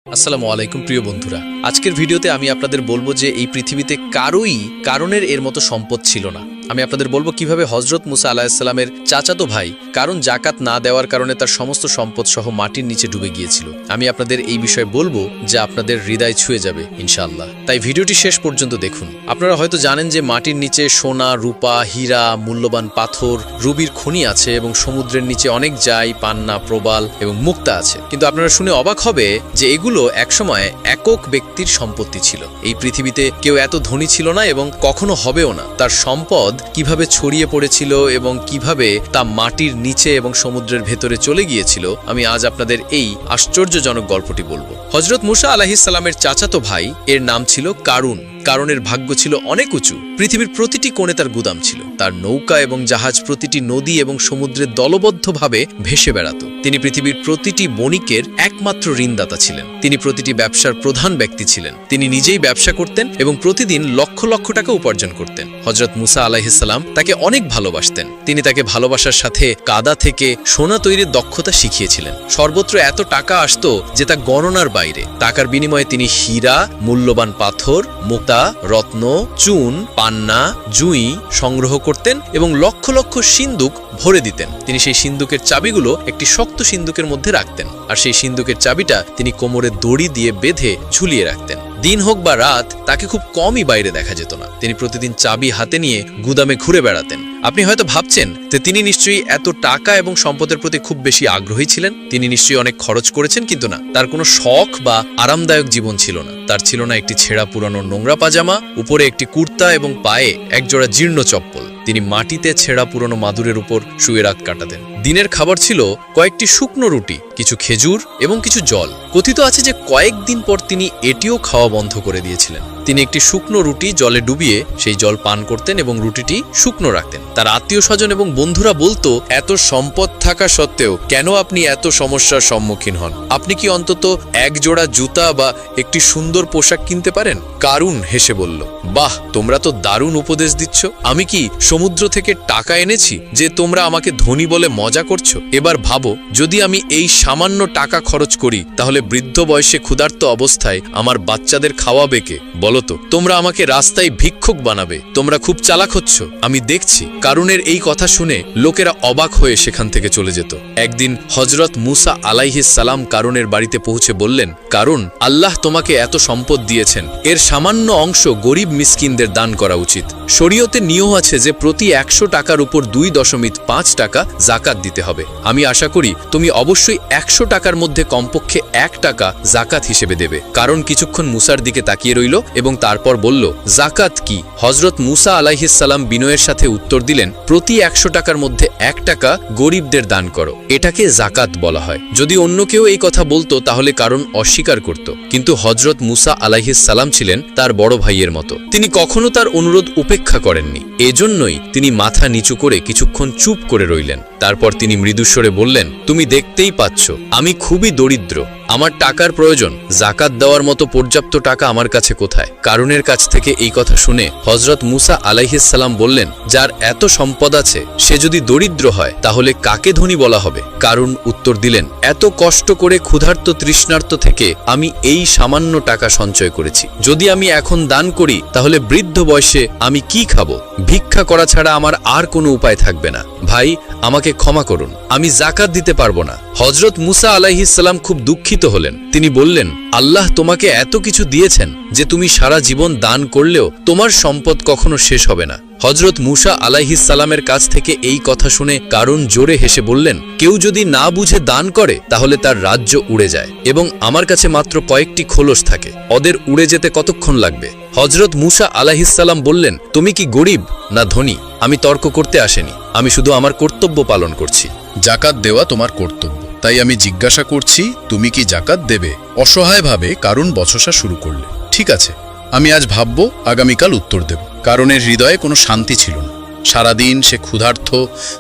আসসালামু আলাইকুম প্রিয় বন্ধুরা, আজকের ভিডিওতে আমি আপনাদের বলবো যে এই পৃথিবীতে কারোই কারণের এর মতো সম্পদ ছিল না। আমি আপনাদের বলবো কিভাবে হযরত মুসা আলাইহিসসালামের চাচাতো ভাই কারণ জাকাত না দেওয়ার কারণে তার সমস্ত সম্পদ সহ মাটির নিচে ডুবে গিয়েছিল। আমি আপনাদের এই বিষয়ে বলবো যা আপনাদের হৃদয় ছুঁয়ে যাবে ইনশাআল্লাহ। তাই ভিডিওটি শেষ পর্যন্ত দেখুন। আপনারা হয়তো জানেন যে মাটির নিচে সোনা, রূপা, হীরা, মূল্যবান পাথর, রুবির খনি আছে এবং সমুদ্রের নিচে অনেক জাই, পান্না, প্রবাল এবং মুক্তা আছে। কিন্তু আপনারা শুনে অবাক হবে যে এগুলো একসময় একক ব্যক্তির সম্পত্তি ছিল। এই পৃথিবীতে কেউ এত ধনী ছিল না এবং কখনো হবেও না। তার সম্পদ কিভাবে ছড়িয়ে পড়েছিল এবং কিভাবে তা মাটির নিচে এবং সমুদ্রের ভেতরে চলে গিয়েছিল, আমি আজ আপনাদের এই আশ্চর্যজনক গল্পটি বলবো। হযরত মুসা আলাইহিস সালামের চাচাতো ভাই এর নাম ছিল কারুন। কারণের ভাগ্য ছিল অনেক উঁচু। পৃথিবীর প্রতিটি কোণে তার গুদাম ছিল। তার নৌকা এবং জাহাজ প্রতিটি নদী এবং সমুদ্রে দলবদ্ধভাবে ভেসে বেড়াত। তিনি পৃথিবীর প্রতিটি বণিকের একমাত্র ঋণদাতা ছিলেন। তিনি প্রতিটি ব্যবসার প্রধান ব্যক্তি ছিলেন। তিনি নিজেই ব্যবসা করতেন এবং প্রতিদিন লক্ষ লক্ষ টাকা উপার্জন করতেন। হযরত মুসা আলাইহিস সালাম তাকে অনেক ভালোবাসতেন। তিনি তাকে ভালোবাসার সাথে কাদা থেকে সোনা তৈরির দক্ষতা শিখিয়েছিলেন। সর্বত্র এত টাকা আসতো যে তা গণনার বাইরে। টাকার বিনিময়ে তিনি হীরা, মূল্যবান পাথর, মুক্তা, রত্ন, চুন, পান্না, জুঁই সংগ্রহ করতেন এবং লক্ষ লক্ষ সিন্দুক ভরে দিতেন। তিনি সেই সিন্দুকের চাবিগুলো একটি শক্ত সিন্দুকের মধ্যে রাখতেন, আর সেই সিন্দুকের চাবিটা তিনি কোমরে দড়ি দিয়ে বেঁধে ঝুলিয়ে রাখতেন। দিন হোক বা রাত, তাকে খুব কমই বাইরে দেখা যেত না। তিনি প্রতিদিন চাবি হাতে নিয়ে গুদামে ঘুরে বেড়াতেন। আপনি হয়তো ভাবছেন যে তিনি নিশ্চয়ই এত টাকা এবং সম্পদের প্রতি খুব বেশি আগ্রহী ছিলেন। তিনি নিশ্চয়ই অনেক খরচ করেছেন, কিন্তু না, তার কোনো শখ বা আরামদায়ক জীবন ছিল না। তার ছিল না একটি ছেঁড়া পুরানো নোংরা পাজামা, উপরে একটি কুর্তা এবং পায়ে একজোড়া জীর্ণ চপ্পল। তিনি মাটিতে ছেঁড়া পুরনো মাদুরের উপর শুয়ে রাত কাটাতেন। দিনের খাবার ছিল কয়েকটি শুকনো রুটি, কিছু খেজুর এবং কিছু জল। কথিত আছে যে কয়েকদিন পর তিনি এটিও খাওয়া বন্ধ করে দিয়েছিলেন। তিনি একটি শুকনো রুটি জলে ডুবিয়ে সেই জল পান করতেন এবং রুটিটি শুকনো রাখতেন। তার আত্মীয় স্বজন এবং বন্ধুরা বলতো, এত সম্পদ থাকা সত্ত্বেও কেন আপনি এত সমস্যার সম্মুখীন হন? আপনি কি অন্তত এক জোড়া জুতা বা একটি সুন্দর পোশাক কিনতে পারেন? কারুন হেসে বলল, বাহ, তোমরা তো দারুণ উপদেশ দিচ্ছ। আমি কি সমুদ্র থেকে টাকা এনেছি যে তোমরা আমাকে ধনী বলে মজা করছো? এবার ভাবো, যদি আমি এই সামান্য টাকা খরচ করি তাহলে বৃদ্ধ বয়সে ক্ষুধার্ত অবস্থায় আমার বাচ্চাদের খাওয়াবে কে? বলো তো, তোমরা আমাকে রাস্তায় ভিক্ষুক বানাবে। তোমরা খুব চালাক হচ্ছ, আমি দেখছি। কারুনের এই কথা শুনে লোকেরা অবাক হয়ে সেখান থেকে চলে যেত। একদিন হযরত মুসা আলাইহিস সালাম কারুনের বাড়িতে পৌঁছে বললেন, কারুন, আল্লাহ তোমাকে এত সম্পদ দিয়েছেন, এর সামান্য অংশ গরিব মিসকিনদের দান করা উচিত। শরীয়তে নিয়ম আছে যে প্রতি 100 টাকার উপর 2.5 টাকা জাকাত দিতে হবে। আমি আশা করি তুমি অবশ্যই 100 টাকার মধ্যে কমপক্ষে 1 টাকা জাকাত হিসেবে দেবে। কারণ কিছুক্ষণ মুসার দিকে তাকিয়ে রইল এবং তারপর বলল, জাকাত কি? হযরত মুসা আলাইহিস সালাম বিনয়ের সাথে উত্তর দিলেন, প্রতি 100 টাকার মধ্যে 1 টাকা গরিবদের দান করো, এটাকে জাকাত বলা হয়। যদি অন্য কেউ এই কথা বলতো তাহলে কারণ অস্বীকার করত, কিন্তু হযরত মুসা আলাইহিস সালাম ছিলেন তার বড় ভাইয়ের মতো। তিনি কখনো তার অনুরোধ উপেক্ষা করেননি। এজন্যই তিনি মাথা নিচু করে কিছুক্ষণ চুপ করে রইলেন। তারপর তিনি মৃদুস্বরে বললেন, তুমি দেখতেই পাচ্ছ আমি খুবই দরিদ্র, আমার টাকার প্রয়োজন। জাকাত দেওয়ার মতো পর্যাপ্ত টাকা আমার কাছে কোথায়? কারুনের কাছ থেকে এই কথা শুনে হযরত মুসা আলাইহিস সালাম বললেন, যার এত সম্পদ আছে সে যদি দরিদ্র হয় তাহলে কাকে ধনী বলা হবে? কারুন উত্তর দিলেন, এত কষ্ট করে ক্ষুধার্ত তৃষ্ণার্ত থেকে আমি এই সামান্য টাকা সঞ্চয় করেছি। যদি আমি এখন দান করি তাহলে বৃদ্ধ বয়সে আমি কি খাবো? ভিক্ষা করা ছাড়া আমার আর কোনো উপায় থাকবে না। ভাই, আমাকে ক্ষমা করুন, আমি জাকাত দিতে পারবো না। হযরত মুসা আলাইহিস সালাম খুব দুঃখিত হলেন। তিনি বললেন, আল্লাহ তোমাকে এত কিছু দিয়েছেন যে তুমি সারা জীবন দান করলেও তোমার সম্পদ কখনো শেষ হবে না। হযরত মুসা আলাইহিস সালামের কাছ থেকে এই কথা শুনে কারুন জোরে হেসে বললেন, কেউ যদি না বুঝে দান করে তাহলে তার রাজ্য উড়ে যায় এবং আমার কাছে মাত্র কয়েকটি খোলস থাকে, ওদের উড়ে যেতে কতক্ষণ লাগবে? হযরত মুসা আলাইহিস সালাম বললেন, তুমি কি গরিব না ধনী? আমি তর্ক করতে আসেনি, আমি শুধু আমার কর্তব্য পালন করছি। জাকাত দেওয়া তোমার কর্তব্য, তাই আমি জিজ্ঞাসা করছি, তুমি কি জাকাত দেবে? অসহায়ভাবে কারুন বচসা শুরু করলে। ঠিক আছে, আমি আজ ভাববো, আগামীকাল উত্তর দেব। কারণের হৃদয়ে কোনো শান্তি ছিল না। সারাদিন সে ক্ষুধার্ত,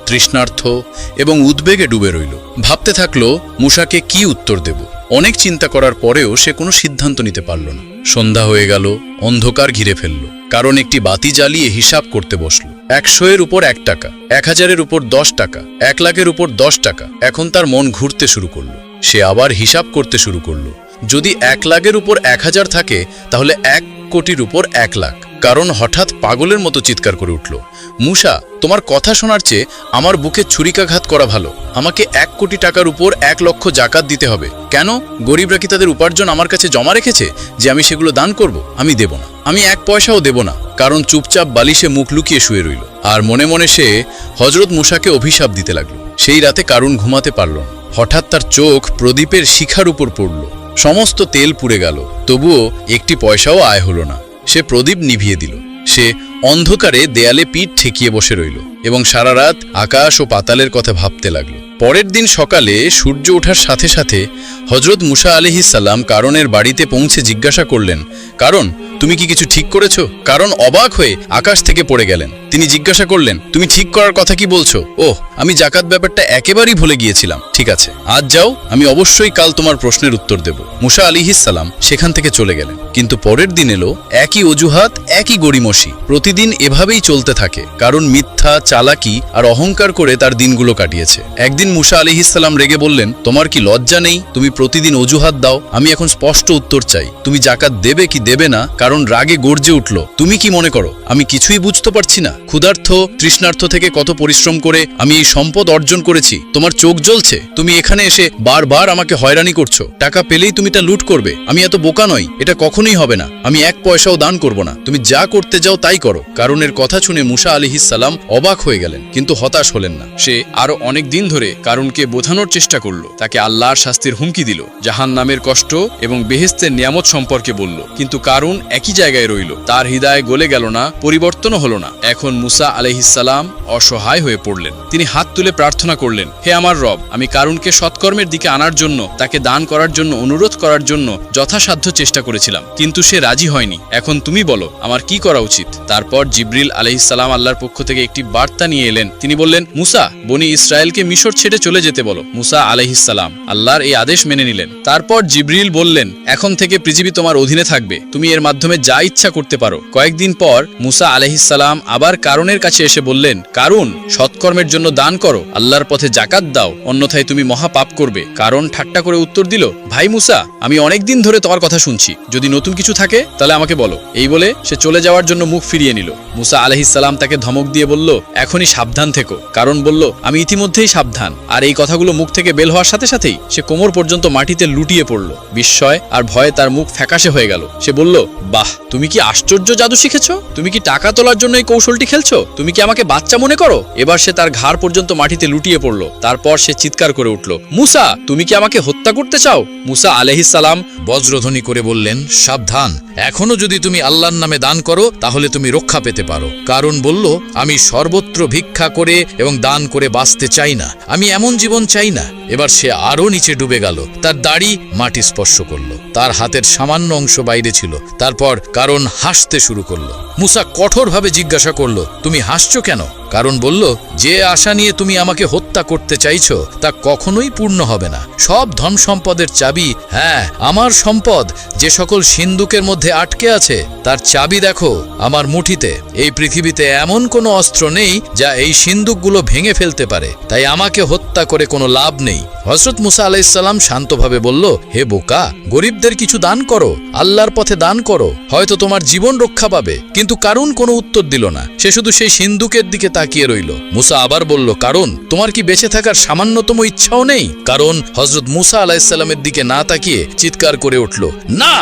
তৃষ্ণার্থ এবং উদ্বেগে ডুবে রইল। ভাবতে থাকলো মুসাকে কি উত্তর দেব। অনেক চিন্তা করার পরেও সে কোনো সিদ্ধান্ত নিতে পারল না। সন্ধ্যা হয়ে গেল, অন্ধকার ঘিরে ফেলল। কারণ একটি বাতি জ্বালিয়ে হিসাব করতে বসল। 100-এর উপর 1 টাকা, 1000-এর উপর 10 টাকা, 1 লাখের উপর 10 টাকা। এখন তার মন ঘুরতে শুরু করল। সে আবার হিসাব করতে শুরু করল। যদি 1 লাখের উপর 1000 থাকে তাহলে 1 কোটির উপর 1 লাখ। কারণ হঠাৎ পাগলের মতো চিৎকার করে উঠল, মুসা, তোমার কথা শোনার চেয়ে আমার বুকে ছুরিকাঘাত করা ভালো। আমাকে 1 কোটি টাকার উপর 1 লক্ষ জাকাত দিতে হবে। কেন? গরিবরা কি তাদের উপার্জন আমার কাছে জমা রেখেছে যে আমি সেগুলো দান করব? আমি দেব না, আমি 1 পয়সাও দেব না। কারণ চুপচাপ বালিশে মুখ লুকিয়ে শুয়ে রইল। আর মনে মনে সে হযরত মুসাকে অভিশাপ দিতে লাগলো। সেই রাতে কারুন ঘুমাতে পারল না। হঠাৎ তার চোখ প্রদীপের শিখার উপর পড়ল। সমস্ত তেল পুড়ে গেল, তবুও 1 পয়সাও আয় হলো না। সে প্রদীপ নিভিয়ে দিল। সে অন্ধকারে দেয়ালে পিঠ ঠেকিয়ে বসে রইল এবং সারা রাত আকাশ ও পাতালের কথা ভাবতে লাগল। পরের দিন সকালে সূর্য ওঠার সাথে সাথে হযরত মুসা আলাইহিস সালাম কারণের বাড়িতে পৌঁছে জিজ্ঞাসা করলেন, কারণ তুমি কি কিছু ঠিক করেছো? কারণ অবাক হয়ে আকাশ থেকে পড়ে গেলেন। তিনি জিজ্ঞাসা করলেন, তুমি ঠিক করার কথা কি বলছো? ওহ, আমি জাকাত ব্যাপারটা একেবারেই ভুলে গিয়েছিলাম। ঠিক আছে, আজ যাও, আমি অবশ্যই কাল তোমার প্রশ্নের উত্তর দেব। মুসা আলাইহিস সালাম সেখান থেকে চলে গেলেন। কিন্তু পরের দিন এলো একই অজুহাত, একই গড়িমসি। প্রতিদিন এভাবেই চলতে থাকে। কারণ মিথ্যা, চালাকি আর অহংকার করে তার দিনগুলো কাটিয়েছে। একদিন মুসা আলাইহিস সালাম রেগে বললেন, তোমার কি লজ্জা নেই? তুমি প্রতিদিন অজুহাত দাও। আমি এখন স্পষ্ট উত্তর চাই, তুমি জাকাত দেবে কি দেবে না? কারণ রাগে গর্জে উঠল, তুমি কি মনে করো আমি কিছুই বুঝতে পারছি না? ক্ষুধার্থ তৃষ্ণার্থ থেকে কত পরিশ্রম করে আমি এই সম্পদ অর্জন করেছি, তোমার চোখ জ্বলছে? তুমি এখানে এসে বারবার আমাকে হয়রানি করছো। টাকা পেলেই তুমি তা লুট করবে। আমি এত বোকা নই, এটা কখনোই হবে না। আমি 1 পয়সাও দান করব না। তুমি যা করতে যাও তাই করো। কারণের কথা শুনে মুসা আলাইহিস সালাম অবাক হয়ে গেলেন, কিন্তু হতাশ হলেন না। সে আরো অনেক দিন ধরে কারুনকে বোঝানোর চেষ্টা করল, তাকে আল্লাহর শাস্তির হুমকি দিল, জাহান্নামের কষ্ট এবং বেহেশতের নিয়ামত সম্পর্কে বলল। কিন্তু কারুন একই জায়গায় রইল। তার হৃদয় গলে গেল না, পরিবর্তনও হলো না। এখন মুসা আলাইহিস সালাম অসহায় হয়ে পড়লেন। তিনি হাত তুলে প্রার্থনা করলেন, হে আমার রব, আমি কারুনকে সৎকর্মের দিকে আনার জন্য, তাকে দান করার জন্য অনুরোধ করার জন্য যথাসাধ্য চেষ্টা করেছিলাম, কিন্তু সে রাজি হয়নি। এখন তুমি বলো আমার কি করা উচিত? তারপর জিবরিল আলাইহিস সালাম আল্লাহর পক্ষ থেকে একটি বার্তা নিয়ে এলেন। তিনি বললেন, মুসা, বনি ইসরায়েলকে মিশর ছেড়ে চলে যেতে বলো। মুসা আলাইহিস সালাম আল্লাহর এই আদেশ মেনে নিলেন। তারপর জিবরিল বললেন, এখন থেকে পৃথিবী তোমার অধীনে থাকবে, তুমি এর মাধ্যমে যা ইচ্ছা করতে পারো। কয়েকদিন পর মুসা আলাইহিস সালাম আবার কারুনের কাছে এসে বললেন, কারুন, সৎকর্মের জন্য দান করো, আল্লাহর পথে জাকাত দাও, অন্যথায় তুমি মহা পাপ করবে। কারণ ঠাট্টা করে উত্তর দিল, ভাই মুসা, আমি অনেক দিন ধরে তোমার কথা শুনছি, যদি নতুন কিছু থাকে তাহলে আমাকে বলো। এই বলে সে চলে যাওয়ার জন্য মুখ ফিরিয়ে নিল। মুসা আলাইহিস সালাম তাকে ধমক দিয়ে বলল, এখনই সাবধান থেকো। কারণ বলল, আমি ইতিমধ্যেই সাবধান। আর এই কথাগুলো মুখ থেকে বের হওয়ার সাথে সাথেই সে কোমর পর্যন্ত মাটিতে লুটিয়ে পড়ল। বিস্ময় আর ভয়ে তার মুখ ফ্যাকাশে হয়ে গেল। সে বলল, বাহ, তুমি কি আশ্চর্য জাদু শিখেছো? তুমি কি টাকা তোলার জন্য এই কৌশলটি খেলছো? তুমি কি আমাকে বাচ্চা মনে করো? এবার সে তার ঘাড় পর্যন্ত মাটিতে লুটিয়ে পড়ল। তারপর সে চিৎকার করে উঠল, মুসা, তুমি কি আমাকে হত্যা করতে চাও? মুসা আলাইহিস সালাম বজ্রধ্বনি করে বললেন, সাবধান, এখনো যদি তুমি আল্লাহর নামে দান করো তাহলে তুমি রক্ষা পেতে পারো। কারণ বলল, আমি সর্বত্র ভিক্ষা করে এবং দান করে বাঁচতে চাই না, আমি এমন জীবন চাই না। এবার সে আরো নিচে ডুবে গেল। তার দাড়ি মাটি স্পর্শ করলো, তার হাতের সামান্য অংশ বাইরে ছিল। তারপর কারণ হাসতে শুরু করলো। মুসা কঠোরভাবে জিজ্ঞাসা করলো, তুমি হাসছো কেন? কারণ বলল, যে আশা নিয়ে তুমি আমাকে হত্যা করতে চাইছো তা কখনোই পূর্ণ হবে না। সব ধন সম্পদের চাবি, হ্যাঁ, আমার সম্পদ যে সকল সিন্দুকের মধ্যে আটকে আছে তার চাবি দেখো আমার মুঠিতে। এই পৃথিবীতে এমন কোনো অস্ত্র নেই যা এই সিন্দুকগুলো ভেঙে ফেলতে পারে, তাই আমাকে হত্যা করে কোনো লাভ নেই। হযরত মুসা আলাইহিস সালাম শান্তভাবে বলল, হে বোকা, গরিবদের কিছু দান করো, আল্লাহর পথে দান করো, হয়তো তোমার জীবন রক্ষা পাবে। কিন্তু কারুন কোনো উত্তর দিল না। সে শুধু সেই সিন্দুকের দিকে তাকিয়ে রইল। মুসা আবার বলল, কারুন, তোমার কি বেঁচে থাকার সামান্যতম ইচ্ছাও নেই? কারণ হযরত মুসা আলাইহিস সালামের দিকে না তাকিয়ে চিৎকার করে উঠল, না,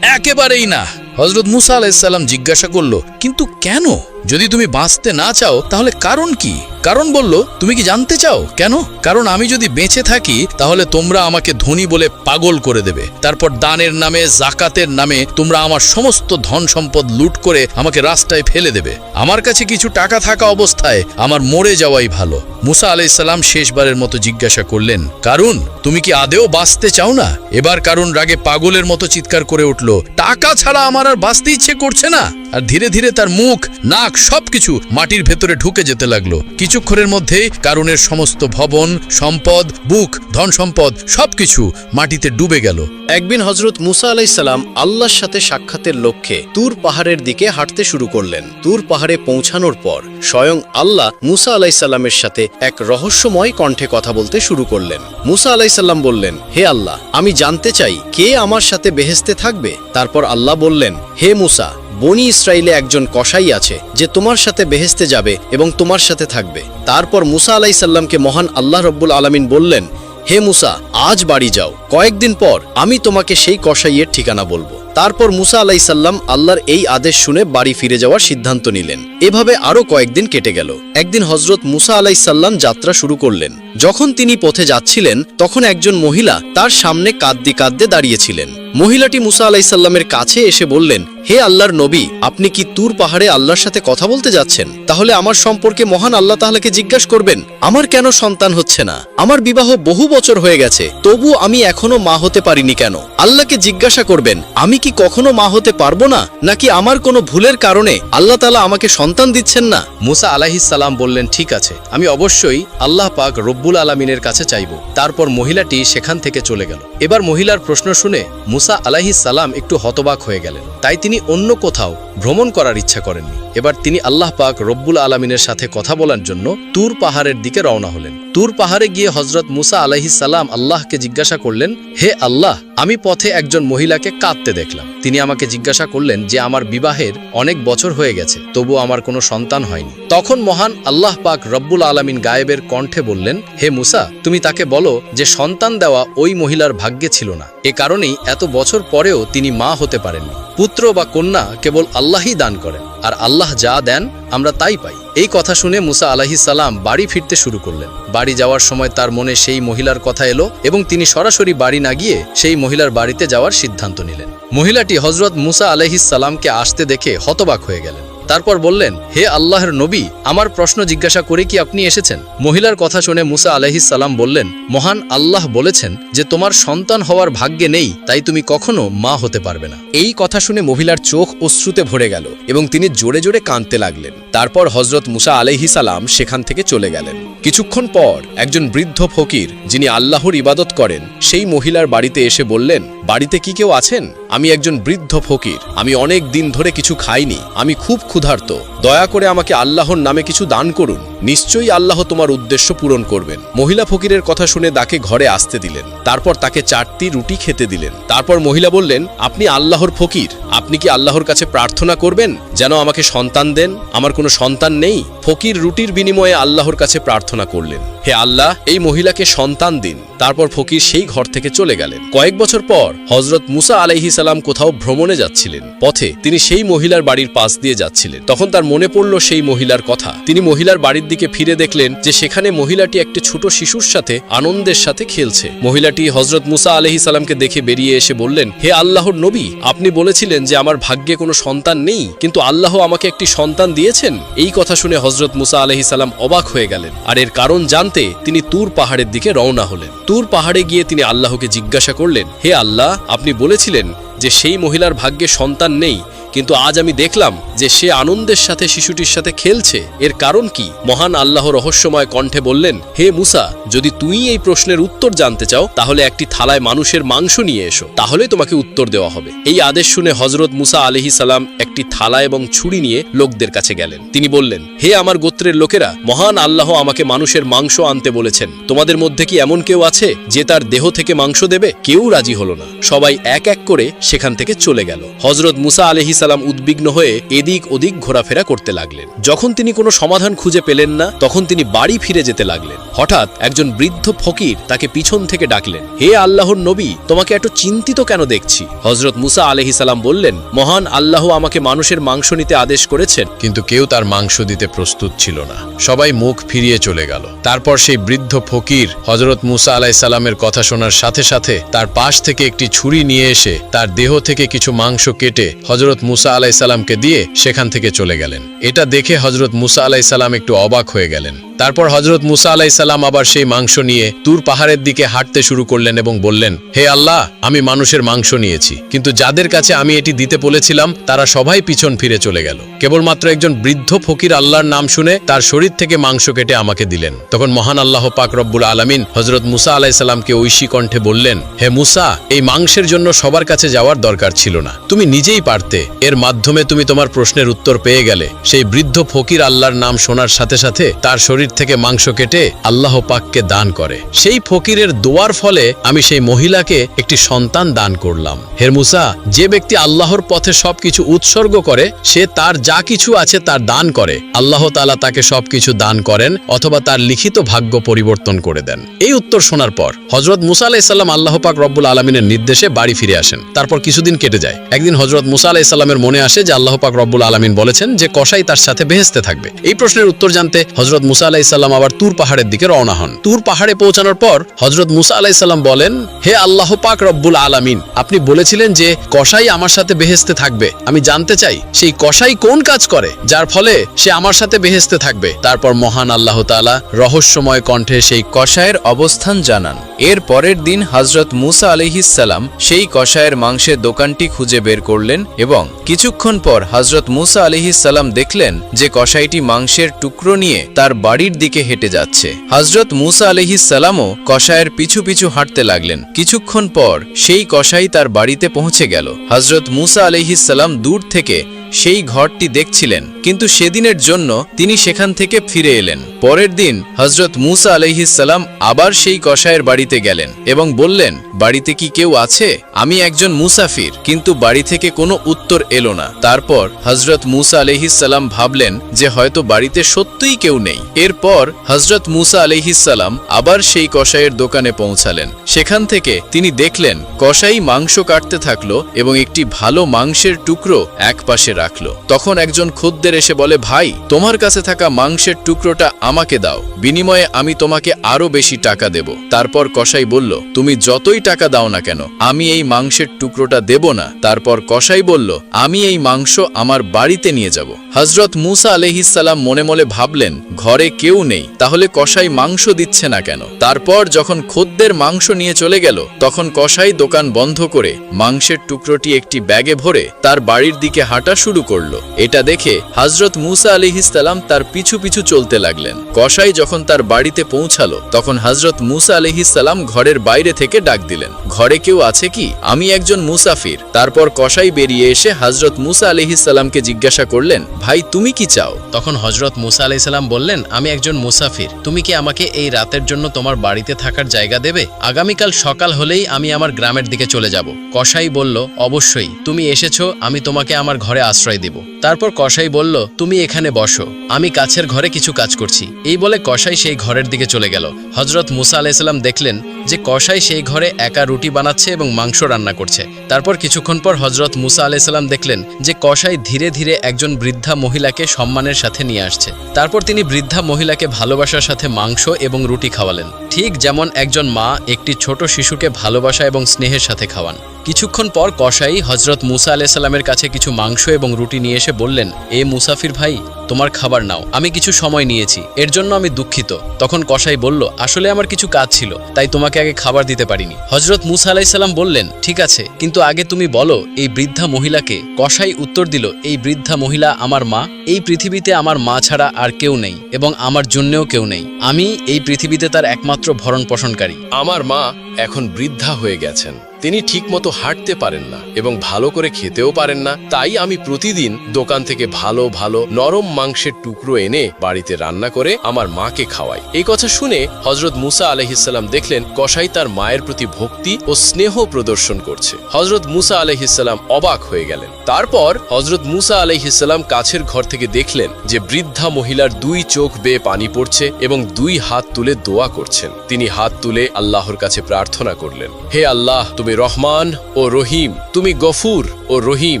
একেবারেই না। হযরত মুসা আলাইহিস সালাম জিজ্ঞাসা করল, কিন্তু কেন? যদি তুমি বাঁচতে না চাও তাহলে কারণ কি? কারণ বলল, তুমি কি জানতে চাও কেন? কারণ আমি যদি বেঁচে থাকি তাহলে তোমরা আমাকে ধনী বলে পাগল করে দেবে। তারপর দানের নামে, জাকাতের নামে তোমরা আমার সমস্ত ধন সম্পদ লুট করে আমাকে রাস্তায় ফেলে দেবে। আমার কাছে কিছু টাকা থাকা অবস্থায় আমার মরে যাওয়াই ভালো। মুসা আলাইহিস সালাম শেষবারের মতো জিজ্ঞাসা করলেন, কারুন, তুমি কি আদেও বাঁচতে চাও না? এবার কারুন রাগে পাগলের মতো চিৎকার করে উঠল, টাকা ছাড়া আমার আর বাঁচতে ইচ্ছে করছে না। আর ধীরে ধীরে তার মুখ, নাক সবকিছু মাটির ভেতরে ঢুকে যেতে লাগলো। কিছুক্ষণের মধ্যেই কারুনের সমস্ত ভবন, সম্পদ, বুক, ধন সম্পদ সবকিছু মাটিতে ডুবে গেল। একদিন হযরত মুসা আলাইহিস সালাম আল্লাহর সাথে সাক্ষাতের লক্ষ্যে তুর পাহাড়ের দিকে হাঁটতে শুরু করলেন। তুর পাহাড়ে পৌঁছানোর পর স্বয়ং আল্লাহ মুসা আলাইহিস সালামের সাথে এক রহস্যময় কণ্ঠে কথা বলতে শুরু করলেন। মুসা আলাইহিস সালাম বললেন, হে আল্লাহ, আমি জানতে চাই কে আমার সাথে বেহেশতে থাকবে। তারপর আল্লাহ বললেন, হে মুসা, বনি ইসরাইলে একজন কসাই আছে যে তোমার সাথে বেহেশতে যাবে এবং তোমার সাথে থাকবে। তারপর মুসা আলাইহিস সালামকে মহান আল্লাহ রব্বুল আলামিন বললেন, হে মুসা, আজ বাড়ি যাও, কয়েকদিন পর আমি তোমাকে সেই কসাইয়ের ঠিকানা বলবো। তারপর মুসা আলাইহিস সালাম আল্লাহর এই আদেশ শুনে বাড়ি ফিরে যাওয়ার সিদ্ধান্ত নিলেন। এভাবে আরো কয়েকদিন কেটে গেল। একদিন হযরত মুসা আলাইহিস সালাম যাত্রা শুরু করলেন। যখন তিনি পথে যাচ্ছিলেন তখন একজন মহিলা তার সামনে কাঁদতে কাঁদতে দাঁড়িয়েছিলেন। মহিলাটি মুসা আলাইহিস সালামের কাছে এসে বললেন, হে আল্লাহর নবী, আপনি কি তুর পাহাড়ে আল্লাহর সাথে কথা বলতে যাচ্ছেন? তাহলে আমার সম্পর্কে মহান আল্লাহ তাআলাকে জিজ্ঞাসা করবেন, আমার কেন সন্তান হচ্ছে না? আমার বিবাহ বহু বছর হয়ে গেছে, তবু আমি এখনো মা হতে পারিনি কেন? আল্লাহকে জিজ্ঞাসা করবেন, আমি কি কখনো মা হতে পারবো না, নাকি আমার কোনো ভুলের কারণে আল্লাহ তাআলা আমাকে সন্তান দিচ্ছেন না? মুসা আলাইহিস সালাম বললেন, ঠিক আছে, আমি অবশ্যই আল্লাহ পাক রব্বুল আলামিনের কাছে চাইব। তারপর মহিলাটি সেখান থেকে চলে গেল। এবার মহিলার প্রশ্ন শুনে মুসা আলাইহিস সালাম একটু হতবাক হয়ে গেলেন। তাই তিনি অন্য কোথাও ভ্রমণ করার ইচ্ছা করেননি। এবার তিনি আল্লাহ পাক রব্বুল আলামিনের সাথে কথা বলার জন্য তুর পাহাড়ের দিকে রওনা হলেন। তুর পাহাড়ে গিয়ে হযরত মুসা আলাইহিস সালাম আল্লাহকে জিজ্ঞাসা করলেন, হে আল্লাহ, আমি পথে একজন মহিলাকে কাঁদতে দেখলাম। তিনি আমাকে জিজ্ঞাসা করলেন যে আমার বিবাহের অনেক বছর হয়ে গেছে, তবু আমার কোনো সন্তান হয়নি। তখন মহান আল্লাহ পাক রব্বুল আলামিন গায়েবের কণ্ঠে বললেন, হে মুসা, তুমি তাকে বলো যে সন্তান দেওয়া ওই মহিলার ভাগ্যে ছিল না। এ কারণেই এত বছর পরেও তিনি মা হতে পারেননি। পুত্র বা কন্যা কেবল আল্লাহই দান করেন, আর আল্লাহ যা দেন আমরা তাই পাই। এই কথা শুনে মুসা আলাইহিস সালাম বাড়ি ফিরতে শুরু করলেন। বাড়ি যাওয়ার সময় তার মনে সেই মহিলার কথা এলো এবং তিনি সরাসরি বাড়ি না গিয়ে সেই মহিলার বাড়িতে যাওয়ার সিদ্ধান্ত নিলেন। মহিলাটি হযরত মুসা আলাইহিস সালামকে আসতে দেখে হতবাক হয়ে গেলেন। তারপর বললেন, হে আল্লাহর নবী, আমার প্রশ্ন জিজ্ঞাসা করে কি আপনি এসেছেন? মহিলার কথা শুনে মুসা আলাইহিস সালাম বললেন, মহান আল্লাহ বলেছেন যে তোমার সন্তান হওয়ার ভাগ্যে নেই, তাই তুমি কখনো মা হতে পারবে না। এই কথা শুনে মহিলার চোখ অশ্রুতে ভরে গেল এবং তিনি জোরে জোরে কাঁদতে লাগলেন। তারপর হযরত মুসা আলাইহিস সালাম সেখান থেকে চলে গেলেন। কিছুক্ষণ পর একজন বৃদ্ধ ফকির, যিনি আল্লাহর ইবাদত করেন, সেই মহিলার বাড়িতে এসে বললেন, বাড়িতে কি কেউ আছেন? আমি একজন বৃদ্ধ ফকির, আমি অনেক দিন ধরে কিছু খাইনি, আমি খুব ক্ষুধার্ত, দয়া করে আমাকে আল্লাহর নামে কিছু দান করুন, নিশ্চয়ই আল্লাহ তোমার উদ্দেশ্য পূরণ করবেন। মহিলা ফকিরের কথা শুনে তাকে ঘরে আসতে দিলেন। তারপর তাকে 4টি রুটি খেতে দিলেন। তারপর মহিলা বললেন, আপনি আল্লাহর ফকির, আপনি কি আল্লাহর কাছে প্রার্থনা করবেন যেন আমাকে সন্তান দেন? আমার কোনো সন্তান নেই। ফকির রুটির বিনিময়ে আল্লাহর কাছে প্রার্থনা করলেন, হে আল্লাহ, এই মহিলাকে সন্তান দিন। তারপর ফকির সেই ঘর থেকে চলে গেলেন। কয়েক বছর পর হযরত মুসা আলাইহিস সালাম কোথাও ভ্রমণে যাচ্ছিলেন। পথে তিনি সেই মহিলার বাড়ির পাশ দিয়ে যাচ্ছিলেন। তখন তার মনে পড়ল সেই মহিলার কথা। তিনি মহিলার বাড়ির দিকে ফিরে দেখলেন যে সেখানে মহিলাটি একটি ছোট শিশুর সাথে আনন্দের সাথে খেলছে। মহিলাটি হযরত মুসা আলাইহিস সালামকে দেখে বেরিয়ে এসে বললেন, হে আল্লাহর নবী, আপনি বলেছিলেন যে আমার ভাগ্যে কোনো সন্তান নেই, কিন্তু আল্লাহ আমাকে একটি সন্তান দিয়েছেন। এই কথা শুনে হযরত মুসা আলাইহিস সালাম অবাক হয়ে গেলেন। আর এর কারণ জানতে তিনি তুর পাহাড়ের দিকে রওনা হলেন। তুর পাহাড়ে গিয়ে তিনি আল্লাহকে জিজ্ঞাসা করলেন, হে আল্লাহ, আপনি বলেছিলেন যে সেই মহিলার ভাগ্যে সন্তান নেই, কিন্তু আজ আমি দেখলাম যে সে আনন্দের সাথে শিশুটির সাথে খেলছে। এর কারণ কি? মহান আল্লাহ রহস্যময় কণ্ঠে বললেন, হে মুসা, যদি তুই এই প্রশ্নের উত্তর জানতে চাও তাহলে একটি থালায় মানুষের মাংস নিয়ে এসো, তাহলে তোমাকে উত্তর দেওয়া হবে। এই আদেশ শুনে হযরত মুসা আলাইহিস সালাম একটি থালা এবং ছুরি নিয়ে লোকদের কাছে গেলেন। তিনি বললেন, হে আমার গোত্রের লোকেরা, মহান আল্লাহ আমাকে মানুষের মাংস আনতে বলেছেন। তোমাদের মধ্যে কি এমন কেউ আছে যে তার দেহ থেকে মাংস দেবে? কেউ রাজি হলো না। সবাই এক এক করে সেখান থেকে চলে গেল। হযরত মুসা আলাইহিস সালাম উদ্বিগ্ন হয়ে এদিক ওদিক ঘোরাফেরা করতে লাগলেন। যখন তিনি কোনো সমাধান খুঁজে পেলেন না, তখন তিনি বাড়ি ফিরে যেতে লাগলেন। হঠাৎ একজন বৃদ্ধ ফকির তাকে পিছন থেকে ডাকলেন, হে আল্লাহর নবী, তোমাকে এত চিন্তিত কেন দেখছি? হযরত মুসা আলাইহিস সালাম বললেন, মহান আল্লাহ আমাকে মানুষের মাংস নিতে আদেশ করেছেন। কিন্তু কেউ তার মাংস দিতে প্রস্তুত ছিল না। সবাই মুখ ফিরিয়ে চলে গেল। তারপর সেই বৃদ্ধ ফকির হযরত মুসা আলাইহিস সালামের কথা শোনার সাথে সাথে তার পাশ থেকে একটি ছুরি নিয়ে এসে তার দেহ থেকে কিছু মাংস কেটে হযরত মুসা আলাইসাল্লামকে দিয়ে সেখান থেকে চলে গেলেন। এটা দেখে হজরত মুসা আলাইসাল্লাম একটু অবাক হয়ে গেলেন। তারপর হজরত মুসা আলাইসাল্লাম আবার সেই মাংস নিয়ে তুর পাহাড়ের দিকে হাঁটতে শুরু করলেন এবং বললেন, হে আল্লাহ, আমি মানুষের মাংস নিয়েছি, কিন্তু যাদের কাছে আমি এটি দিতে বলেছিলাম তারা সবাই পিছন ফিরে চলে গেল। কেবলমাত্র একজন বৃদ্ধ ফকির আল্লাহর নাম শুনে তার শরীর থেকে মাংস কেটে আমাকে দিলেন। তখন মহান আল্লাহ পাক রব্বুল আলামিন হজরত মুসা আলাইসাল্লামকে ঐশী কণ্ঠে বললেন, হে মুসা, এই মাংসের জন্য সবার কাছে যাওয়ার দরকার ছিল না, তুমি নিজেই পারতে। এর মাধ্যমে তুমি তোমার প্রশ্নের উত্তর পেয়ে গেলে। সেই বৃদ্ধ ফকির আল্লাহর নাম শোনার সাথে সাথে তার শরীর থেকে মাংস কেটে আল্লাহ পাককে দান করে। সেই ফকিরের দোয়ার ফলে আমি সেই মহিলাকে একটি সন্তান দান করলাম। হে মুসা, যে ব্যক্তি আল্লাহর পথে সবকিছু উৎসর্গ করে, সে তার যা কিছু আছে তার দান করে, আল্লাহ তাআলা তাকে সবকিছু দান করেন অথবা তার লিখিত ভাগ্য পরিবর্তন করে দেন। এই উত্তর শোনার পর হযরত মুসা আলাইহিস সালাম আল্লাহ পাক রব্বুল আলামিনের নির্দেশে বাড়ি ফিরে আসেন। তারপর কিছুদিন কেটে যায়। একদিন হযরত মুসা আলাইহিস সালামের মনে আসে যে আল্লাহ পাক রব্বুল আলামিন বলেছেন যে কসাই তার সাথে বেহেশতে থাকবে। এই প্রশ্নের উত্তর জানতে হযরত মুসা আলাইহিস সালাম আবার তুর পাহাড়ের দিকে রওনা হন। তুর পাহাড়ে পৌঁছানোর পর হযরত মুসা আলাইহিস সালাম বলেন, হে আল্লাহ পাক রব্বুল আলামিন, আপনি বলেছিলেন যে কসাই আমার সাথে বেহেশতে থাকবে। আমি জানতে চাই সেই কসাই কোন কাজ করে যার ফলে সে আমার সাথে বেহেশতে থাকবে। তারপর মহান আল্লাহ তাআলা রহস্যময় কণ্ঠে সেই কসাইয়ের অবস্থান জানান। এর পরের দিন হযরত মুসা আলাইহিস সালাম সেই কসাইয়ের মাংসের দোকানটি খুঁজে বের করলেন এবং কিছুক্ষণ পর হযরত মুসা আলাইহিস সালাম দেখলেন যে কসাইটি মাংসের টুকরো নিয়ে তার বাড়ির দিকে হেঁটে যাচ্ছে। হযরত মুসা আলাইহিস সালামও কসাইয়ের পিছু পিছু হাঁটতে লাগলেন। কিছুক্ষণ পর সেই কসাই তার বাড়িতে পৌঁছে গেল। হযরত মুসা আলাইহিস সালাম দূর থেকে সেই ঘরটি দেখছিলেন, কিন্তু সেদিনের জন্য তিনি সেখান থেকে ফিরে এলেন। পরের দিন হযরত মুসা আলাইহিস সালাম আবার সেই কসাইয়ের বাড়িতে গেলেন এবং বললেন, বাড়িতে কি কেউ আছে? আমি একজন মুসাফির। কিন্তু বাড়ি থেকে কোনো উত্তর এলো না। তারপর হযরত মুসা আলাইহিস সালাম ভাবলেন যে হয়তো বাড়িতে সত্যিই কেউ নেই। এরপর হযরত মুসা আলাইহিস সালাম আবার সেই কসাইয়ের দোকানে পৌঁছালেন। সেখান থেকে তিনি দেখলেন কসাই মাংস কাটতে থাকলো এবং একটি ভালো মাংসের টুকরো একপাশে রাখলো। তখন একজন খদ্দের এসে বলে, ভাই, তোমার কাছে থাকা মাংসের টুকরোটা আমাকে দাও, বিনিময়ে আমি তোমাকে আরো বেশি টাকা দেব। তারপর কসাই বলল, তুমি যতই টাকা দাও না কেন, আমি এই মাংসের টুকরোটা দেব না। তারপর কসাই বলল, আমি এই মাংস আমার বাড়িতে নিয়ে যাব। হযরত মুসা আলাইহিস সালাম মনে মনে ভাবলেন, ঘরে কেউ নেই, তাহলে কসাই মাংস দিচ্ছে না কেন? তারপর যখন খদ্দের মাংস নিয়ে চলে গেল, তখন কসাই দোকান বন্ধ করে মাংসের টুকরোটি একটি ব্যাগে ভরে তার বাড়ির দিকে হাঁটা শুরু করলো। এটা দেখে হযরত মুসা আলাইহিস সালাম তার পিছু পিছু চলতে লাগলেন। কসাই যখন তার বাড়িতে পৌঁছালো, তখন হযরত মুসা আলাইহিস সালাম ঘরের বাইরে থেকে ডাক দিলেন, ঘরে কেউ আছে কি? আমি একজন মুসাফির। তারপর কসাই বেরিয়ে এসে হযরত মুসা আলাইহিস সালামকে জিজ্ঞাসা করলেন, ভাই, তুমি কি চাও? তখন হযরত মুসা আলাইহিস সালাম বললেন, আমি একজন মুসাফির। তুমি কি আমাকে এই রাতের জন্য তোমার বাড়িতে থাকার জায়গা দেবে? আগামীকাল সকাল হলেই আমি আমার গ্রামের দিকে চলে যাব। কসাই বলল, অবশ্যই, তুমি এসেছো, আমি তোমাকে আমার ঘরে আশ্রয় দেব। তারপর কসাই বলল, তুমি এখানে বসো, আমি কাছের ঘরে কিছু কাজ করছি। এই বলে কসাই সেই ঘরের দিকে চলে গেল। হযরত মুসা আলাইহিস সালাম দেখলেন যে কসাই সেই ঘরে একা রুটি বানাচ্ছে এবং মাংস রান্না করছে। তারপর কিছুক্ষণ পর হযরত মুসা আলাইহিস সালাম দেখলেন যে কসাই ধীরে ধীরে একজন বৃদ্ধা মহিলাকে সম্মানের সাথে নিয়ে আসছে। তারপর তিনি বৃদ্ধা মহিলাকে ভালোবাসার সাথে মাংস এবং রুটি খাওয়ালেন, ঠিক যেমন একজন মা একটি ছোট শিশুকে ভালোবাসা এবং স্নেহের সাথে খাওয়ান। কিছুক্ষণ পর কসাই হযরত মুসা আলাইহিস সালামের কাছে কিছু মাংস এবং রুটি নিয়ে এসে বললেন, এ মুসাফির ভাই, তোমার খাবার নাও, আমি কিছু সময় নিয়েছি, এর জন্য আমি দুঃখিত। তখন কসাই বলল, আসলে আমার কিছু কাজ ছিল, তাই তোমাকে আগে খাবার দিতে পারিনি। হযরত মুসা আলাইহিস সালাম বললেন, ঠিক আছে, কিন্তু আগে তুমি বলো এই বৃদ্ধা মহিলাকে। কসাই উত্তর দিল, এই বৃদ্ধা মহিলা আমার মা। এই পৃথিবীতে আমার মা ছাড়া আর কেউ নেই এবং আমার জন্যও কেউ নেই। আমি এই পৃথিবীতে তার একমাত্র ভরণ পোষণকারী। আমার মা এখন বৃদ্ধা হয়ে গেছেন। তিনি ঠিকমতো হাঁটতে পারেন না এবং ভালো করে খেতেও পারেন না। তাই আমি প্রতিদিন দোকান থেকে ভালো ভালো নরম মাংসের টুকরো এনে বাড়িতে রান্না করে আমার মাকে খাওয়াই। এই কথা শুনে হযরত মুসা আলাইহিস সালাম দেখলেন কসাই তার মায়ের প্রতি ভক্তি ও স্নেহ প্রদর্শন করছে। হযরত মুসা আলাইহিস সালাম অবাক হয়ে গেলেন। তারপর হযরত মুসা আলাইহিস সালাম কাছের ঘর থেকে দেখলেন যে বৃদ্ধা মহিলার দুই চোখ বেয়ে পানি পড়ছে এবং দুই হাত তুলে দোয়া করছেন। তিনি হাত তুলে আল্লাহর কাছে প্রার্থনা করলেন, হে আল্লাহ, তুমি রহমান ও রহিম, তুমি গফুর ও রহিম,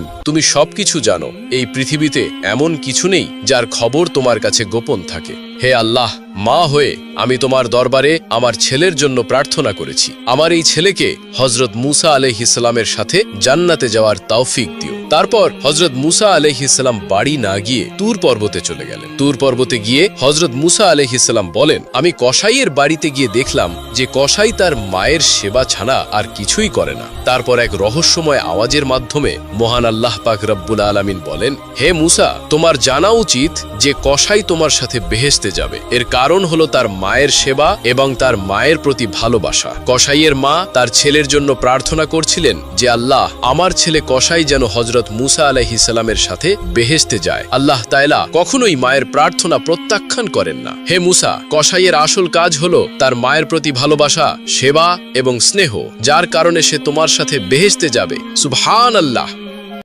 তুমি সবকিছু জানো। এই পৃথিবীতে এমন কিছু নেই যার খবর তোমার কাছে গোপন থাকে। হে আল্লাহ, মা হয়ে আমি তোমার দরবারে আমার ছেলের জন্য প্রার্থনা করেছি। আমার এই ছেলেকে হযরত মুসা আলাইহিস সালামের সাথে জান্নাতে যাওয়ার তৌফিক দিও। তারপর হজরত মুসা আলাইহিসসালাম বাড়ি না গিয়ে তুর পর্বতে চলে গেলেন। তুর পর্বতে গিয়ে হজরত মুসা আলাইহিসসালাম বলেন, আমি কসাইয়ের বাড়িতে গিয়ে দেখলাম যে কসাই তার মায়ের সেবা ছাড়া আর কিছুই করে না। তারপর এক রহস্যময় আওয়াজের মাধ্যমে মহান আল্লাহ পাক রব্বুল আলামিন বলেন, হে মুসা, তোমার জানা উচিত যে কসাই তোমার সাথে বেহেশতে যাবে। এর কারণ হলো তার মায়ের সেবা এবং তার মায়ের প্রতি ভালোবাসা। কসাইয়ের মা তার ছেলের জন্য প্রার্থনা করছিলেন যে আল্লাহ, আমার ছেলে কসাই যেন হজরত মুসা আলাইহিস সালামের সাথে বেহেশতে যায়। আল্লাহ তাআলা কখনোই মায়ের প্রার্থনা প্রত্যাখ্যান করেন না। হে মুসা, কসাইয়ের আসল কাজ হলো তার মায়ের প্রতি ভালোবাসা, সেবা এবং স্নেহ, যার কারণে সে তোমার সাথে বেহেশতে যাবে। সুবহানাল্লাহ।